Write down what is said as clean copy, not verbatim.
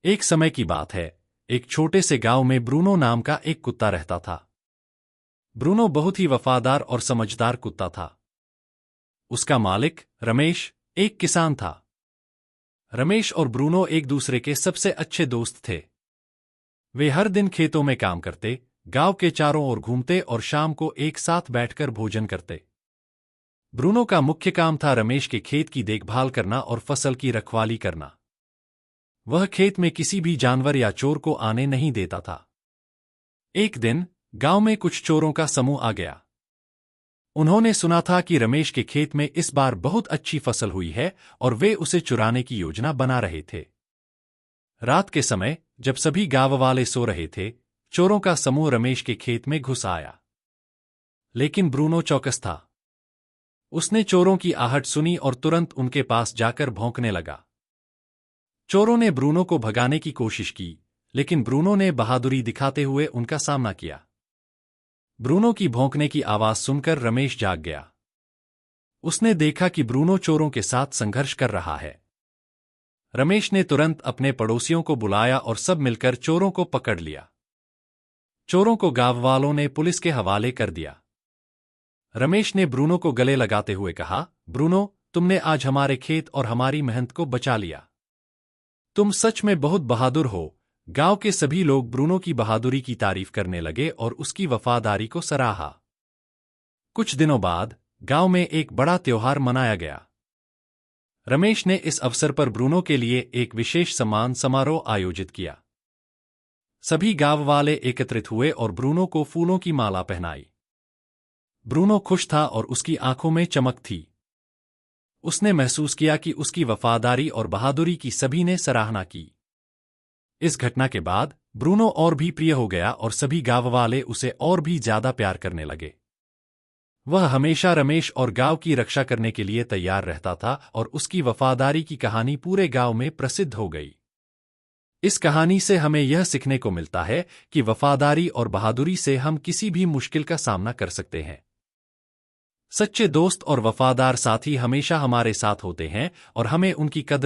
एक समय की बात है, एक छोटे से गांव में ब्रूनो नाम का एक कुत्ता रहता था। ब्रूनो बहुत ही वफादार और समझदार कुत्ता था। उसका मालिक रमेश एक किसान था। रमेश और ब्रूनो एक दूसरे के सबसे अच्छे दोस्त थे। वे हर दिन खेतों में काम करते, गांव के चारों ओर घूमते और शाम को एक साथ बैठकर भोजन करते। ब्रूनो का मुख्य काम था रमेश के खेत की देखभाल करना और फसल की रखवाली करना। वह खेत में किसी भी जानवर या चोर को आने नहीं देता था। एक दिन गांव में कुछ चोरों का समूह आ गया। उन्होंने सुना था कि रमेश के खेत में इस बार बहुत अच्छी फसल हुई है और वे उसे चुराने की योजना बना रहे थे। रात के समय जब सभी गांव वाले सो रहे थे, चोरों का समूह रमेश के खेत में घुस आया। लेकिन ब्रूनो चौकस था। उसने चोरों की आहट सुनी और तुरंत उनके पास जाकर भौंकने लगा। चोरों ने ब्रूनो को भगाने की कोशिश की, लेकिन ब्रूनो ने बहादुरी दिखाते हुए उनका सामना किया। ब्रूनो की भौंकने की आवाज सुनकर रमेश जाग गया। उसने देखा कि ब्रूनो चोरों के साथ संघर्ष कर रहा है। रमेश ने तुरंत अपने पड़ोसियों को बुलाया और सब मिलकर चोरों को पकड़ लिया। चोरों को गांव वालों ने पुलिस के हवाले कर दिया। रमेश ने ब्रूनो को गले लगाते हुए कहा, ब्रूनो, तुमने आज हमारे खेत और हमारी मेहनत को बचा लिया। तुम सच में बहुत बहादुर हो। गांव के सभी लोग ब्रूनो की बहादुरी की तारीफ करने लगे और उसकी वफादारी को सराहा। कुछ दिनों बाद गांव में एक बड़ा त्योहार मनाया गया। रमेश ने इस अवसर पर ब्रूनो के लिए एक विशेष सम्मान समारोह आयोजित किया। सभी गांव वाले एकत्रित हुए और ब्रूनो को फूलों की माला पहनाई। ब्रूनो खुश था और उसकी आंखों में चमक थी। उसने महसूस किया कि उसकी वफादारी और बहादुरी की सभी ने सराहना की। इस घटना के बाद ब्रूनो और भी प्रिय हो गया और सभी गांव वाले उसे और भी ज्यादा प्यार करने लगे। वह हमेशा रमेश और गांव की रक्षा करने के लिए तैयार रहता था और उसकी वफादारी की कहानी पूरे गांव में प्रसिद्ध हो गई। इस कहानी से हमें यह सीखने को मिलता है कि वफादारी और बहादुरी से हम किसी भी मुश्किल का सामना कर सकते हैं। सच्चे दोस्त और वफादार साथी हमेशा हमारे साथ होते हैं और हमें उनकी कद्र